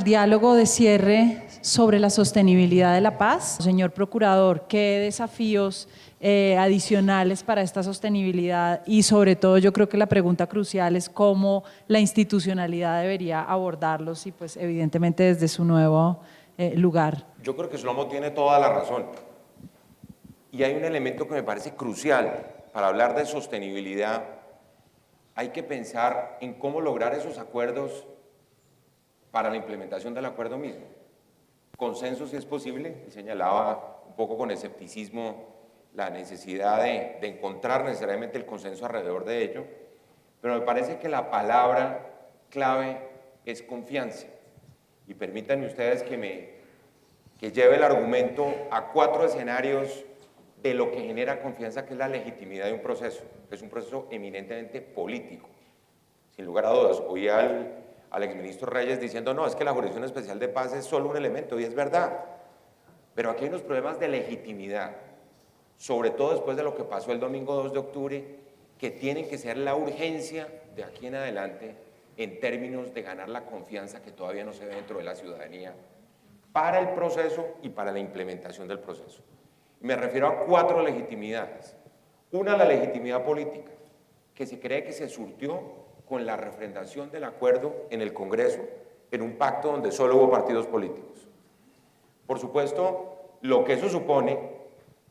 diálogo de cierre sobre la sostenibilidad de la paz. Señor Procurador, ¿qué desafíos adicionales para esta sostenibilidad? Y sobre todo yo creo que la pregunta crucial es cómo la institucionalidad debería abordarlos y pues evidentemente desde su nuevo lugar. Yo creo que Shlomo tiene toda la razón. Y hay un elemento que me parece crucial para hablar de sostenibilidad. Hay que pensar en cómo lograr esos acuerdos para la implementación del acuerdo mismo. Consenso si es posible, y señalaba un poco con escepticismo la necesidad de encontrar necesariamente el consenso alrededor de ello, pero me parece que la palabra clave es confianza. Y permítanme ustedes que lleve el argumento a 4 escenarios de lo que genera confianza, que es la legitimidad de un proceso, que es un proceso eminentemente político. Sin lugar a dudas, oí al exministro Reyes diciendo, no, es que la Jurisdicción Especial de Paz es solo un elemento, y es verdad, pero aquí hay unos problemas de legitimidad, sobre todo después de lo que pasó el domingo 2 de octubre, que tienen que ser la urgencia de aquí en adelante en términos de ganar la confianza que todavía no se ve dentro de la ciudadanía para el proceso y para la implementación del proceso. Me refiero a 4 legitimidades. Una, la legitimidad política, que se cree que se surtió con la refrendación del acuerdo en el Congreso, en un pacto donde solo hubo partidos políticos. Por supuesto, lo que eso supone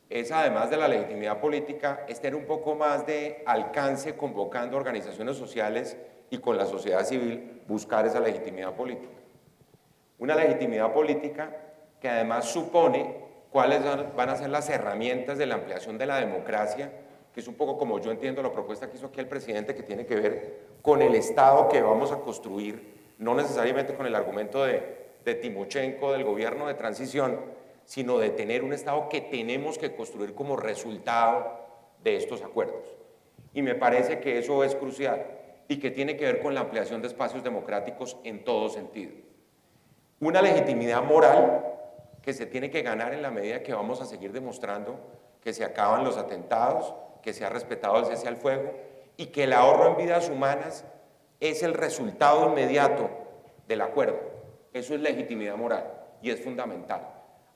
es, además de la legitimidad política, es tener un poco más de alcance convocando organizaciones sociales y con la sociedad civil buscar esa legitimidad política. Una legitimidad política que además supone cuáles van a ser las herramientas de la ampliación de la democracia, que es un poco como yo entiendo la propuesta que hizo aquí el presidente, que tiene que ver con el Estado que vamos a construir, no necesariamente con el argumento de Timochenko, del gobierno de transición, sino de tener un Estado que tenemos que construir como resultado de estos acuerdos. Y me parece que eso es crucial y que tiene que ver con la ampliación de espacios democráticos en todo sentido. Una legitimidad moral que se tiene que ganar en la medida que vamos a seguir demostrando que se acaban los atentados, que se ha respetado el cese al fuego y que el ahorro en vidas humanas es el resultado inmediato del acuerdo. Eso es legitimidad moral y es fundamental.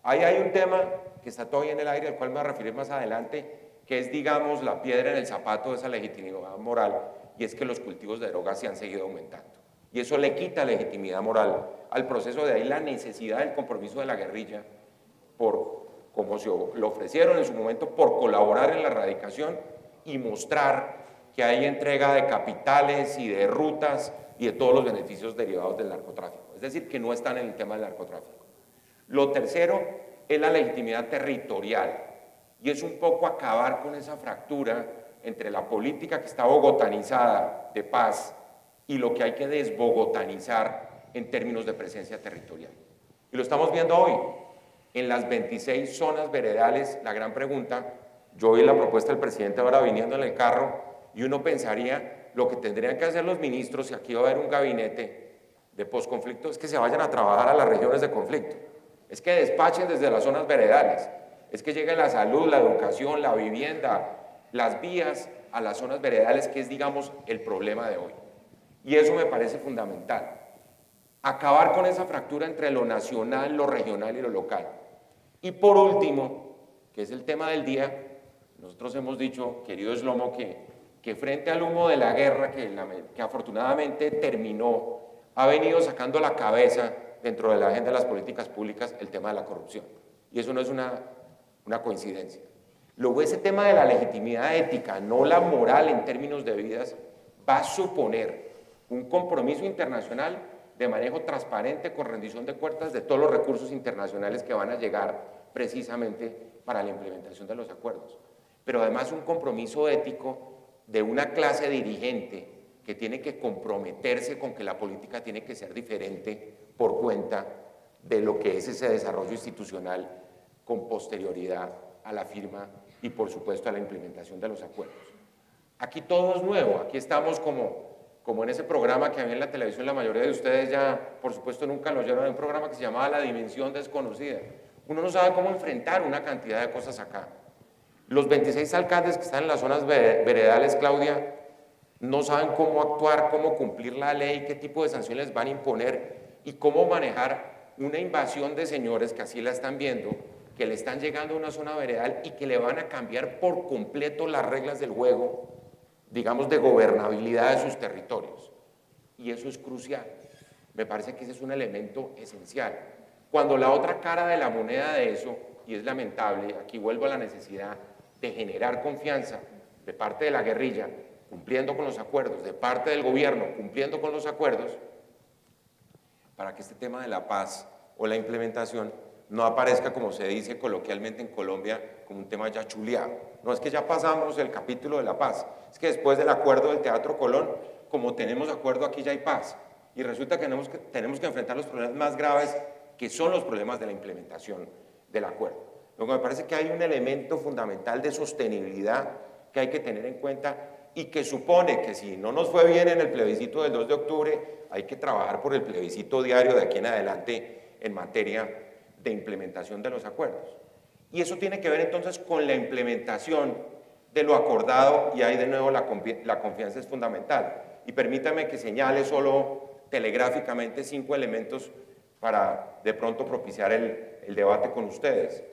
Ahí hay un tema que está todavía en el aire, al cual me voy a referir más adelante, que es, digamos, la piedra en el zapato de esa legitimidad moral, y es que los cultivos de drogas se han seguido aumentando. Y eso le quita legitimidad moral al proceso, de ahí la necesidad del compromiso de la guerrilla, como se lo ofrecieron en su momento, por colaborar en la erradicación y mostrar que hay entrega de capitales y de rutas y de todos los beneficios derivados del narcotráfico. Es decir, que no están en el tema del narcotráfico. Lo tercero es la legitimidad territorial, y es un poco acabar con esa fractura entre la política que está bogotanizada de paz y lo que hay que desbogotanizar en términos de presencia territorial. Y lo estamos viendo hoy. En las 26 zonas veredales, la gran pregunta, yo vi la propuesta del presidente ahora viniendo en el carro, y uno pensaría, lo que tendrían que hacer los ministros, si aquí va a haber un gabinete de posconflicto, es que se vayan a trabajar a las regiones de conflicto. Es que despachen desde las zonas veredales, es que llegue la salud, la educación, la vivienda, las vías a las zonas veredales, que es, digamos, el problema de hoy. Y eso me parece fundamental. Acabar con esa fractura entre lo nacional, lo regional y lo local. Y por último, que es el tema del día, nosotros hemos dicho, querido Shlomo, que frente al humo de la guerra, que afortunadamente terminó, ha venido sacando la cabeza dentro de la agenda de las políticas públicas el tema de la corrupción. Y eso no es una coincidencia. Luego, ese tema de la legitimidad ética, no la moral en términos de vidas, va a suponer un compromiso internacional de manejo transparente con rendición de cuentas de todos los recursos internacionales que van a llegar precisamente para la implementación de los acuerdos. Pero además un compromiso ético de una clase dirigente que tiene que comprometerse con que la política tiene que ser diferente por cuenta de lo que es ese desarrollo institucional con posterioridad a la firma y, por supuesto, a la implementación de los acuerdos. Aquí todo es nuevo, aquí estamos como en ese programa que había en la televisión, la mayoría de ustedes ya, por supuesto, nunca lo oyeron, un programa que se llamaba La Dimensión Desconocida. Uno no sabe cómo enfrentar una cantidad de cosas acá. Los 26 alcaldes que están en las zonas veredales, Claudia, no saben cómo actuar, cómo cumplir la ley, qué tipo de sanciones van a imponer, y cómo manejar una invasión de señores que así la están viendo, que le están llegando a una zona veredal y que le van a cambiar por completo las reglas del juego, digamos, de gobernabilidad de sus territorios. Y eso es crucial. Me parece que ese es un elemento esencial. Cuando la otra cara de la moneda de eso, y es lamentable, aquí vuelvo a la necesidad de generar confianza de parte de la guerrilla, cumpliendo con los acuerdos, de parte del gobierno, cumpliendo con los acuerdos, para que este tema de la paz o la implementación no aparezca, como se dice coloquialmente en Colombia, como un tema ya chuleado. No es que ya pasamos el capítulo de la paz, es que después del acuerdo del Teatro Colón, como tenemos acuerdo aquí ya hay paz. Y resulta que tenemos que enfrentar los problemas más graves, que son los problemas de la implementación del acuerdo. Luego me parece que hay un elemento fundamental de sostenibilidad que hay que tener en cuenta y que supone que si no nos fue bien en el plebiscito del 2 de octubre, hay que trabajar por el plebiscito diario de aquí en adelante en materia de implementación de los acuerdos. Y eso tiene que ver entonces con la implementación de lo acordado, y ahí de nuevo la confianza es fundamental. Y permítame que señale solo telegráficamente 5 elementos para de pronto propiciar el debate con ustedes.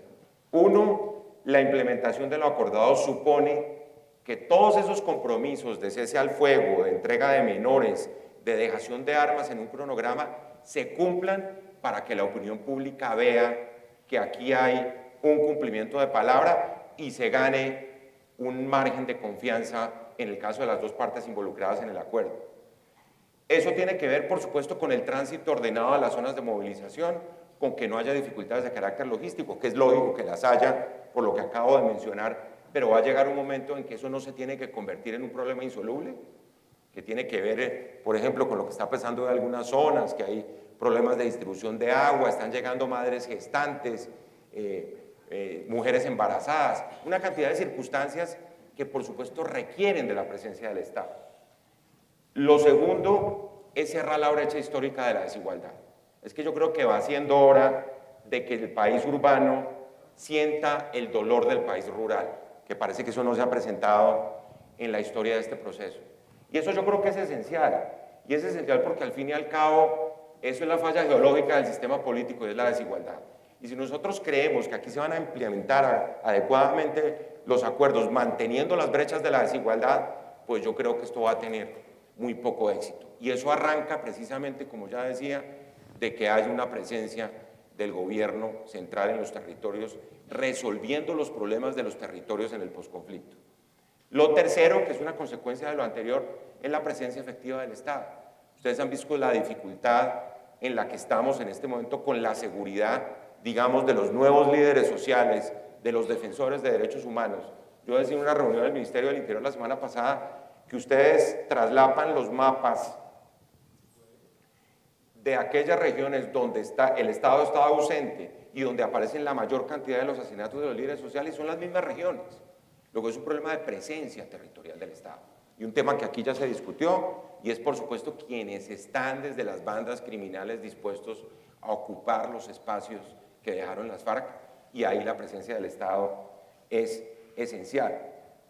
1, la implementación de lo acordado supone que todos esos compromisos de cese al fuego, de entrega de menores, de dejación de armas en un cronograma, se cumplan para que la opinión pública vea que aquí hay un cumplimiento de palabra y se gane un margen de confianza en el caso de las dos partes involucradas en el acuerdo. Eso tiene que ver, por supuesto, con el tránsito ordenado a las zonas de movilización, con que no haya dificultades de carácter logístico, que es lógico que las haya, por lo que acabo de mencionar, pero va a llegar un momento en que eso no se tiene que convertir en un problema insoluble, que tiene que ver, por ejemplo, con lo que está pasando en algunas zonas, que hay problemas de distribución de agua, están llegando madres gestantes, mujeres embarazadas, una cantidad de circunstancias que por supuesto requieren de la presencia del Estado. Lo segundo es cerrar la brecha histórica de la desigualdad. Es que yo creo que va siendo hora de que el país urbano sienta el dolor del país rural, que parece que eso no se ha presentado en la historia de este proceso. Y eso yo creo que es esencial, y es esencial porque al fin y al cabo eso es la falla geológica del sistema político y es la desigualdad. Y si nosotros creemos que aquí se van a implementar adecuadamente los acuerdos manteniendo las brechas de la desigualdad, pues yo creo que esto va a tener muy poco éxito. Y eso arranca precisamente, como ya decía, de que haya una presencia del gobierno central en los territorios, resolviendo los problemas de los territorios en el posconflicto. Lo tercero, que es una consecuencia de lo anterior, es la presencia efectiva del Estado. Ustedes han visto la dificultad en la que estamos en este momento con la seguridad, digamos, de los nuevos líderes sociales, de los defensores de derechos humanos. Yo decía en una reunión del Ministerio del Interior la semana pasada que ustedes traslapan los mapas de aquellas regiones donde el Estado está ausente y donde aparecen la mayor cantidad de los asesinatos de los líderes sociales, son las mismas regiones. Luego es un problema de presencia territorial del Estado. Y un tema que aquí ya se discutió, y es por supuesto quienes están desde las bandas criminales dispuestos a ocupar los espacios que dejaron las FARC, y ahí la presencia del Estado es esencial,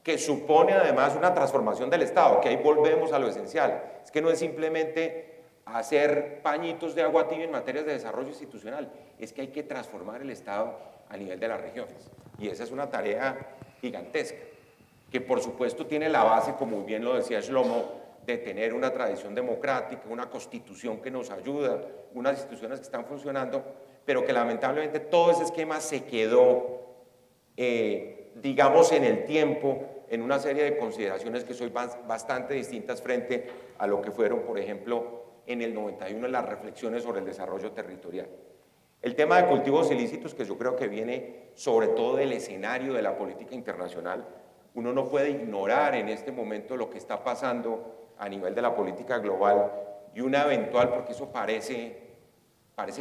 que supone además una transformación del Estado, que ahí volvemos a lo esencial. Es que no es simplemente hacer pañitos de agua tibia en materias de desarrollo institucional, es que hay que transformar el Estado a nivel de las regiones, y esa es una tarea gigantesca, que por supuesto tiene la base, como bien lo decía Shlomo, de tener una tradición democrática, una constitución que nos ayuda, unas instituciones que están funcionando, pero que lamentablemente todo ese esquema se quedó, digamos, en el tiempo, en una serie de consideraciones que son bastante distintas frente a lo que fueron, por ejemplo, en el 91 en las reflexiones sobre el desarrollo territorial. El tema de cultivos ilícitos, que yo creo que viene sobre todo del escenario de la política internacional, uno no puede ignorar en este momento lo que está pasando a nivel de la política global y una eventual, porque eso parece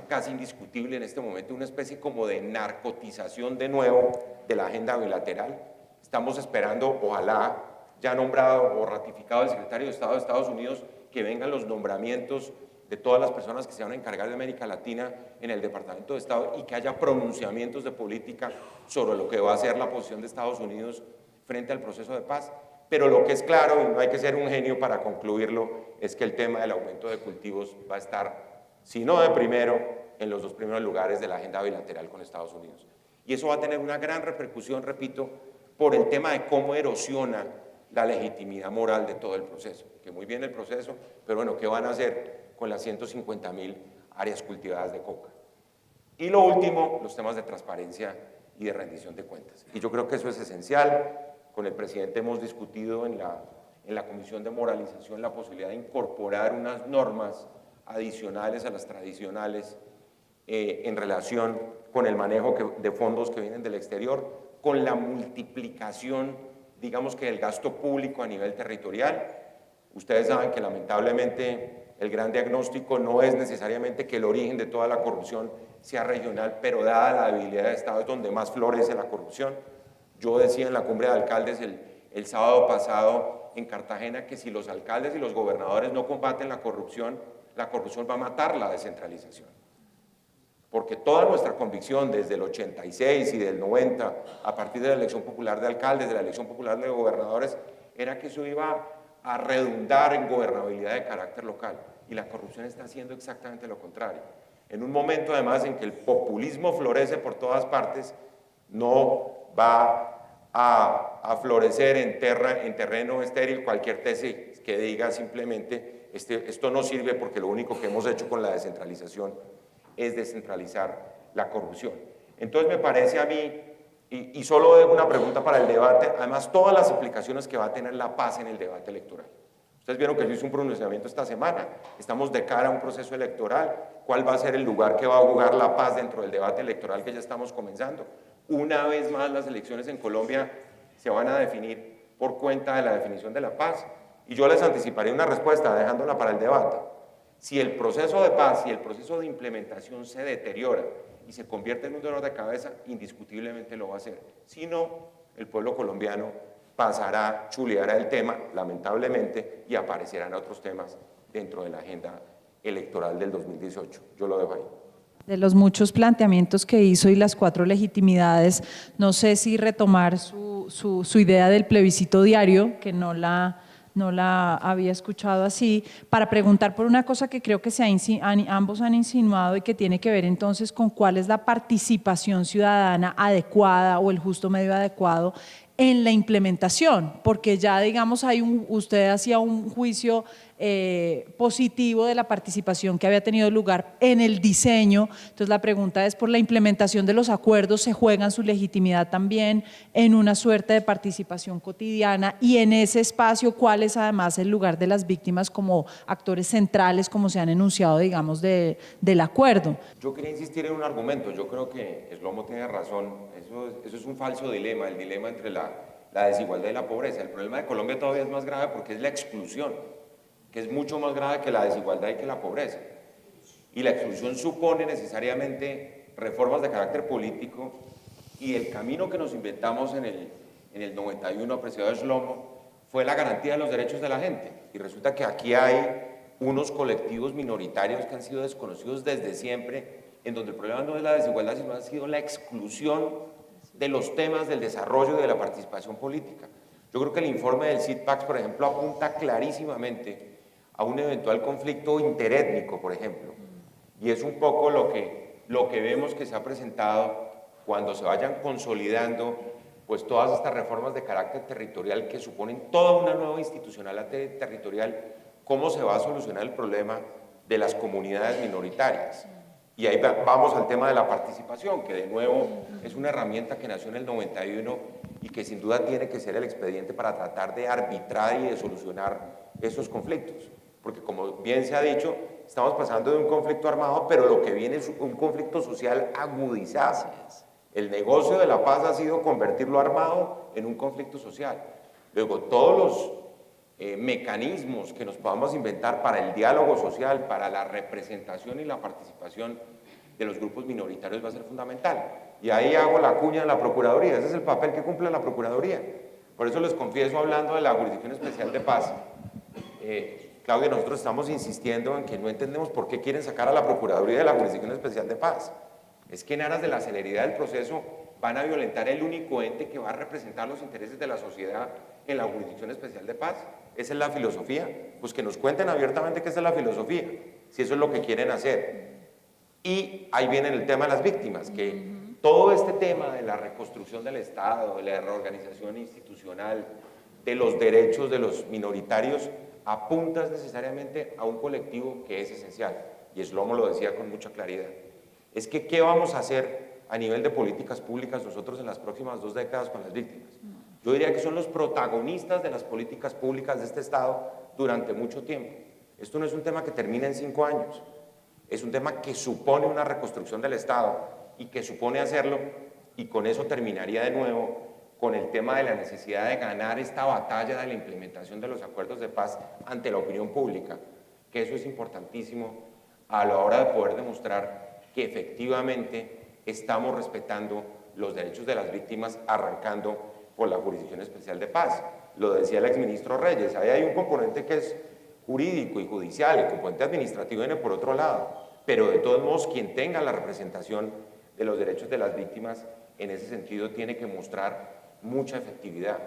casi indiscutible en este momento, una especie como de narcotización de nuevo de la agenda bilateral. Estamos esperando, ojalá, ya nombrado o ratificado el secretario de Estado de Estados Unidos, que vengan los nombramientos de todas las personas que se van a encargar de América Latina en el Departamento de Estado y que haya pronunciamientos de política sobre lo que va a ser la posición de Estados Unidos frente al proceso de paz. Pero lo que es claro, y no hay que ser un genio para concluirlo, es que el tema del aumento de cultivos va a estar sino de primero en los 2 primeros lugares de la agenda bilateral con Estados Unidos. Y eso va a tener una gran repercusión, repito, por el tema de cómo erosiona la legitimidad moral de todo el proceso. Que muy bien el proceso, pero bueno, ¿qué van a hacer con las 150.000 áreas cultivadas de coca? Y lo último, los temas de transparencia y de rendición de cuentas. Y yo creo que eso es esencial. Con el presidente hemos discutido en la Comisión de Moralización la posibilidad de incorporar unas normas adicionales a las tradicionales en relación con el manejo de fondos que vienen del exterior, con la multiplicación, digamos que del gasto público a nivel territorial. Ustedes saben que lamentablemente el gran diagnóstico no es necesariamente que el origen de toda la corrupción sea regional, pero dada la debilidad de Estado es donde más florece la corrupción. Yo decía en la cumbre de alcaldes el sábado pasado en Cartagena que si los alcaldes y los gobernadores no combaten la corrupción va a matar la descentralización. Porque toda nuestra convicción desde el 86 y del 90, a partir de la elección popular de alcaldes, de la elección popular de gobernadores, era que eso iba a redundar en gobernabilidad de carácter local. Y la corrupción está haciendo exactamente lo contrario. En un momento además en que el populismo florece por todas partes, no va a florecer en terreno estéril cualquier tesis que diga simplemente esto no sirve porque lo único que hemos hecho con la descentralización es descentralizar la corrupción. Entonces me parece a mí, y solo dejo una pregunta para el debate, además todas las implicaciones que va a tener la paz en el debate electoral. Ustedes vieron que yo hice un pronunciamiento esta semana, estamos de cara a un proceso electoral, ¿cuál va a ser el lugar que va a jugar la paz dentro del debate electoral que ya estamos comenzando? Una vez más las elecciones en Colombia se van a definir por cuenta de la definición de la paz, y yo les anticiparé una respuesta dejándola para el debate. Si el proceso de paz y el proceso de implementación se deteriora y se convierte en un dolor de cabeza, indiscutiblemente lo va a hacer. Si no, el pueblo colombiano pasará, chuleará el tema, lamentablemente, y aparecerán otros temas dentro de la agenda electoral del 2018. Yo lo dejo ahí. De los muchos planteamientos que hizo y las 4 legitimidades, no sé si retomar su idea del plebiscito diario, que no la había escuchado así, para preguntar por una cosa que creo que ambos han insinuado y que tiene que ver entonces con cuál es la participación ciudadana adecuada o el justo medio adecuado en la implementación, porque ya digamos usted hacía un juicio positivo de la participación que había tenido lugar en el diseño. Entonces la pregunta es, por la implementación de los acuerdos se juegan su legitimidad también en una suerte de participación cotidiana, y en ese espacio cuál es además el lugar de las víctimas como actores centrales, como se han enunciado digamos del acuerdo. Yo quería insistir en un argumento, yo creo que Shlomo tiene razón, eso es un falso dilema, el dilema entre la desigualdad y la pobreza. El problema de Colombia todavía es más grave porque es la exclusión, que es mucho más grave que la desigualdad y que la pobreza. Y la exclusión supone necesariamente reformas de carácter político, y el camino que nos inventamos en el 91, apreciado Shlomo, fue la garantía de los derechos de la gente. Y resulta que aquí hay unos colectivos minoritarios que han sido desconocidos desde siempre, en donde el problema no es la desigualdad, sino ha sido la exclusión de los temas del desarrollo y de la participación política. Yo creo que el informe del CIDPACS, por ejemplo, apunta clarísimamente a un eventual conflicto interétnico, por ejemplo, y es un poco lo que vemos que se ha presentado cuando se vayan consolidando pues todas estas reformas de carácter territorial que suponen toda una nueva institucionalidad territorial. ¿Cómo se va a solucionar el problema de las comunidades minoritarias? Y ahí vamos al tema de la participación, que de nuevo es una herramienta que nació en el 91 y que sin duda tiene que ser el expediente para tratar de arbitrar y de solucionar esos conflictos. Porque como bien se ha dicho, estamos pasando de un conflicto armado, pero lo que viene es un conflicto social agudizado. El negocio de la paz ha sido convertir lo armado en un conflicto social. Luego, todos los mecanismos que nos podamos inventar para el diálogo social, para la representación y la participación de los grupos minoritarios va a ser fundamental. Y ahí hago la cuña de la Procuraduría, ese es el papel que cumple la Procuraduría. Por eso les confieso, hablando de la Jurisdicción Especial de Paz, Claudia, nosotros estamos insistiendo en que no entendemos por qué quieren sacar a la Procuraduría de la Jurisdicción Especial de Paz. Es que en aras de la celeridad del proceso van a violentar el único ente que va a representar los intereses de la sociedad en la Jurisdicción Especial de Paz. Esa es la filosofía. Pues que nos cuenten abiertamente qué es la filosofía. si eso es lo que quieren hacer. Y ahí viene el tema de las víctimas, que todo este tema de la reconstrucción del Estado, de la reorganización institucional, de los derechos de los minoritarios, apuntas necesariamente a un colectivo que es esencial. Y Shlomo lo decía con mucha claridad. Es que, ¿qué vamos a hacer a nivel de políticas públicas nosotros en las próximas 2 décadas con las víctimas? Yo diría que son los protagonistas de las políticas públicas de este Estado durante mucho tiempo. Esto no es un tema que termina en 5 años, es un tema que supone una reconstrucción del Estado y que supone hacerlo, y con eso terminaría de nuevo con el tema de la necesidad de ganar esta batalla de la implementación de los acuerdos de paz ante la opinión pública, que eso es importantísimo a la hora de poder demostrar que efectivamente estamos respetando los derechos de las víctimas, arrancando por la Jurisdicción Especial de Paz. Lo decía el exministro Reyes, ahí hay un componente que es jurídico y judicial, el componente administrativo viene por otro lado, pero de todos modos quien tenga la representación de los derechos de las víctimas en ese sentido tiene que mostrar mucha efectividad,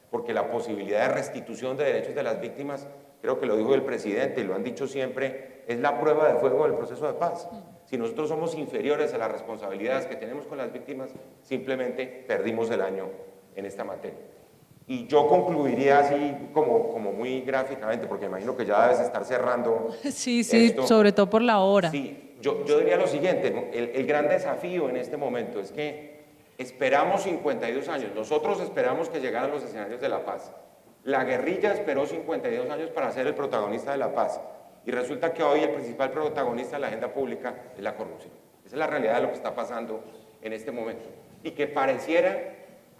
porque la posibilidad de restitución de derechos de las víctimas, creo que lo dijo el presidente y lo han dicho siempre, es la prueba de fuego del proceso de paz. Si nosotros somos inferiores a las responsabilidades que tenemos con las víctimas, simplemente perdimos el año en esta materia. Y yo concluiría así como muy gráficamente, porque imagino que ya debes estar cerrando. Sí, esto. sobre todo por la hora. Sí, yo diría lo siguiente, ¿no? El gran desafío en este momento es que esperamos 52 años, nosotros esperamos que llegaran los escenarios de la paz. La guerrilla esperó 52 años para ser el protagonista de la paz, y resulta que hoy el principal protagonista de la agenda pública es la corrupción. Esa es la realidad de lo que está pasando en este momento. Y que pareciera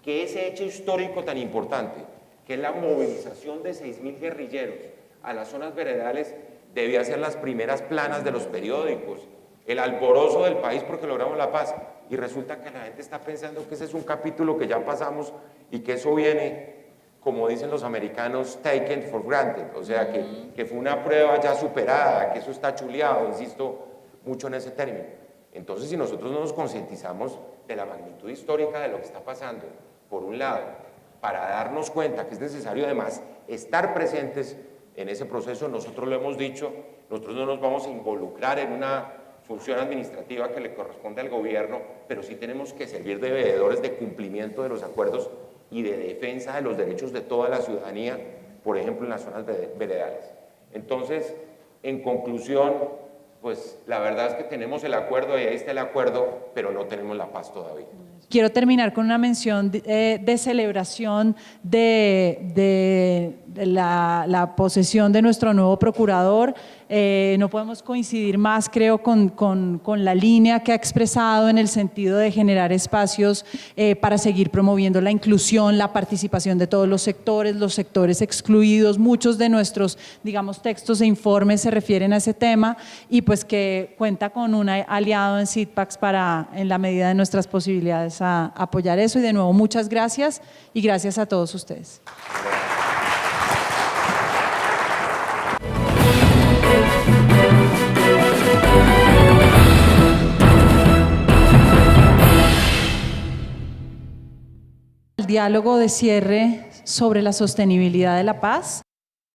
que ese hecho histórico tan importante, que es la movilización de 6.000 guerrilleros a las zonas veredales, debía ser las primeras planas de los periódicos, el alborozo del país porque logramos la paz. Y resulta que la gente está pensando que ese es un capítulo que ya pasamos y que eso viene, como dicen los americanos, taken for granted, o sea, que fue una prueba ya superada, que eso está chuleado, insisto mucho en ese término. Entonces, si nosotros no nos concientizamos de la magnitud histórica de lo que está pasando, por un lado, para darnos cuenta que es necesario además estar presentes en ese proceso, nosotros lo hemos dicho, nosotros no nos vamos a involucrar en una función administrativa que le corresponde al gobierno, pero sí tenemos que servir de veedores de cumplimiento de los acuerdos y de defensa de los derechos de toda la ciudadanía, por ejemplo, en las zonas veredales. Entonces, en conclusión, pues la verdad es que tenemos el acuerdo y ahí está el acuerdo, pero no tenemos la paz todavía. Quiero terminar con una mención de celebración de la posesión de nuestro nuevo procurador. No podemos coincidir más, creo, con la línea que ha expresado en el sentido de generar espacios para seguir promoviendo la inclusión, la participación de todos los sectores excluidos. Muchos de nuestros, digamos, textos e informes se refieren a ese tema, y pues que cuenta con un aliado en CITPACS para, en la medida de nuestras posibilidades, a apoyar eso. Y de nuevo, muchas gracias, y gracias a todos ustedes. El diálogo de cierre sobre la sostenibilidad de la paz.